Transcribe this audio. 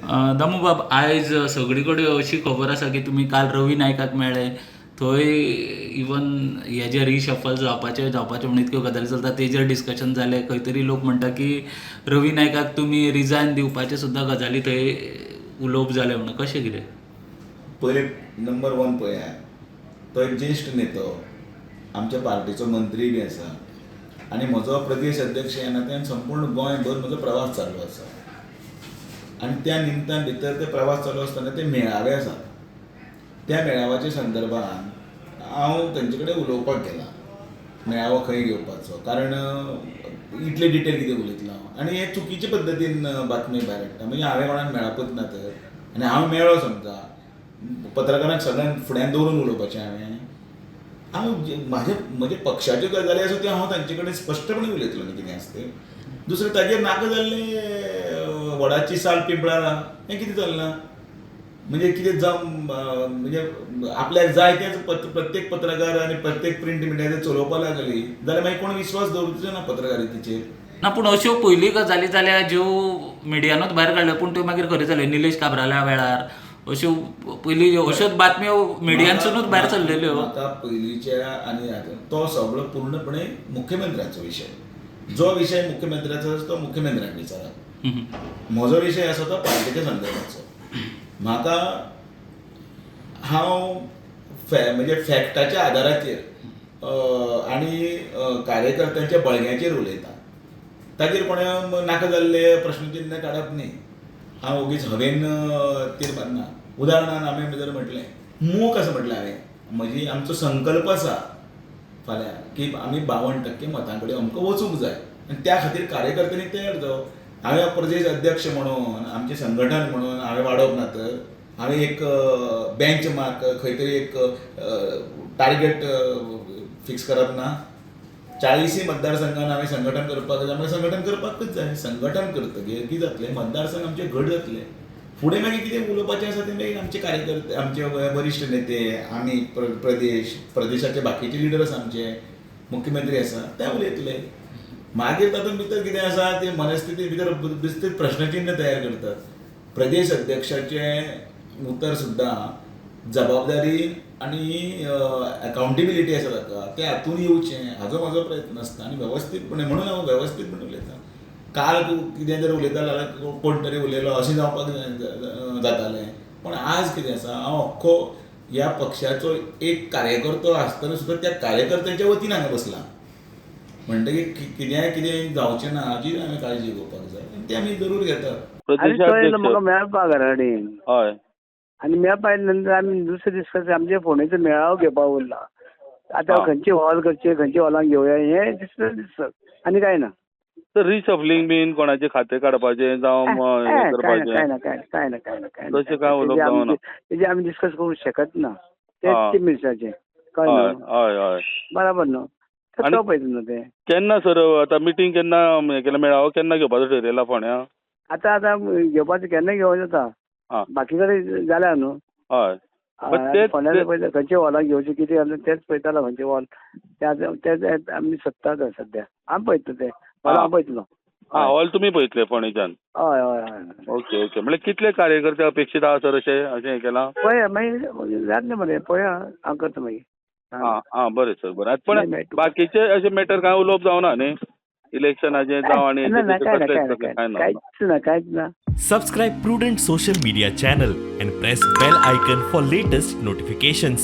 दामू बाब, आयज सगळी कडेन अशी खबर आसा की तुमी काल रवी नायकाक मेळ्ळे. थंय इवन हे जे रिशफल जावपाचे म्हणून इतक्यो गजाली चलता तेजेर डिस्कशन जालें. खंय तरी लोक म्हणटा की रवी नायकाक तुमी रिजायन दिवपाचे सुद्दां गजाली थंय उलोवप जाले म्हणून. कशें कितें? पहिले नंबर वन पळयात, तो एक ज्येश्ठ नेतो, आमच्या पार्टीचो मंत्री बी आसा आनी म्हजो प्रदेश अध्यक्ष ह्या नात्यान संपूर्ण गोंयभर म्हजो प्रवास चालू आसा. आनी त्या निमतान भितर ते प्रवास चालू आसतना ते मेळावे आसात. त्या मेळाव्याच्या संदर्भान हांव तेंचे कडेन उलोवपाक गेला, मेळावो खंय घेवपाचो, कारण इतले डिटेल कितें उलयतलो हांव. आनी हे चुकीचे पद्दतीन बातमी भायर हाडटा. म्हणजे हांवें कोणाक मेळपूच ना तर, आनी हांव मेळ्ळो समजा, पत्रकारांक सगळ्यांक फुड्यान दवरून उलोवपाचें हांव म्हजे पक्षाच्यो गजाली आसा त्यो हांव तांचे कडेन स्पश्टपणे उलयतलो न्ही कितें आसा तें. दुसरें ताजेर नाका जाल्लें वडाची साल पिंपळां हें कितें चलना. म्हणजे कितें जावं, म्हणजे आपल्याक जाय तेंच प्रत्येक पत्रकार आनी प्रत्येक प्रिंट मिडिया चलोवपाक लागली जाल्यार मागीर कोण विश्वास दवरचो ना पत्रकारितेचेर. ना, पूण अश्यो पयलीं गजाली जाल्या ज्यो मिडियानूच भायर काडल्यो पूण त्यो मागीर खऱ्यो जाल्यो. निलेश काब्राला वेळार अश्यो पयलीं अश्योच बातम्यो मिडियांतसूनच भायर सरलेल्यो. म्हाका पयलींच्या आनी तो सगळो पूर्णपणे मुख्यमंत्र्याचो विशय. जो विशय मुख्यमंत्र्याचो आसा तो मुख्यमंत्र्याक विचारात. म्हजो विशय आसा तो पार्टीच्या संदर्भाचो. म्हाका हांव म्हणजे फॅक्टाच्या आदाराचेर आनी कार्यकर्त्यांच्या बळग्याचेर उलयतां. ताचेर कोणें नाका जाल्ले प्रश्नचिन्न काडप न्ही. हांव ओगीच हवेन तीर मारना. उदाहरणान हांवें जर म्हटलें मूक असं म्हटलें हांवें, आमचो संकल्प आसा फाल्यां की आमी 52% मतां कडेन आमकां वचूंक जाय आनी त्या खातीर कार्यकर्त्यांनी तयार जावप. हांवें प्रदेश अध्यक्ष म्हणून आमचें संघटन म्हणून हांवें वाडप ना तर हांवें एक बेंच मार्क खंय तरी एक टार्गेट फिक्स करप ना. 40 मतदारसंघान हांवें संघटन करपाक जाय म्हणजे संघटन करपाकूच जाय. संघटन करतकीर कितें जातलें, मतदारसंघ आमचे घट जातले. फुडें मागीर कितें उलोवपाचें आसा तें मागीर आमचे कार्यकर्ते, आमचे वरिश्ठ नेते, आमी प्रदेशाचे बाकीचे लिडर्स, आमचे मुख्यमंत्री आसा ते उलयतले. मागीर तातूंत भितर कितें आसा ते मनस्थिती भितर विस्तृत प्रश्नचिन्ह तयार करतात. प्रदेश अध्यक्षाचें उतर सुद्दां जबाबदारी आनी अकावंटेबिलिटी आसा ताका तें हातून येवचें हाजो म्हजो प्रयत्न आसता. आनी वेवस्थीतपणे म्हणून हांव वेवस्थीतपणे उलयतां. काल कितें जर उलयता जाल्यार कोण तरी उलयलो अशें जावपाक जातालें. पूण आज कितें आसा, हांव अख्खो ह्या पक्षाचो एक कार्यकर्तो आसतना सुद्दां त्या कार्यकर्त्याच्या वतीन हांगा बसलां. म्हणटकीर कितें जावचें ना हाची हांवें काळजी घेवपाक जाय आनी ती आमी जरूर घेतात. म्हाका मेळपाक घरा कडेन हय. आनी मेळपा आयले नंतर आमी दुसरे दीस आमच्या फोनाचो मेळावो घेवपाक उरला. आतां खंयचे हॉल करचे, खंयच्या हॉलांक घेवया हें दिसता आनी कांय ना. तर रिशफलिंग बीन कोणाचे खातें काडपाचें जावं हें करपाचें काय ना तशें काय उलोवप जावना. तेजे आमी डिस्कस करूंक शकत ना. तेच चीफ मिनिस्टराचें कळ्ळें न्हू. हय हय. बराबर न्हू. तो पळयता न्हू तें. केन्ना सर आतां मिटींग केन्ना हें केला, मेळावो केन्ना घेवपाचो थारयला फोंड्या? आतां घेवपाचें केन्ना घेवं जाता. बाकी कडेन जाल्या न्हू. हय. फोंड्याचे पळयता खंयचे हॉलाक घेवचें कितें जालें तेंच पळयतालो खंयचे हॉल. तेच आमी सोदतात सद्या. आमी पळयता तें हॉल हांव पळयतलो. हॉल तुमी पळयतले फोंडेच्यान? हय हय हय. Okay okay. म्हणजे कितले कार्यकर्ते अपेक्षीत आहा सर अशें हें केलां? पळया मागीर जातलें मरे. पळया हांव करता मागीर. बरें सर बरें. पण बाकीचे अशें मॅटर कांय उलोवप जावना न्ही इलेक्शनाचें जावं आनी कांयच ना. Subscribe Prudent Social Media channel and press bell icon for latest notifications.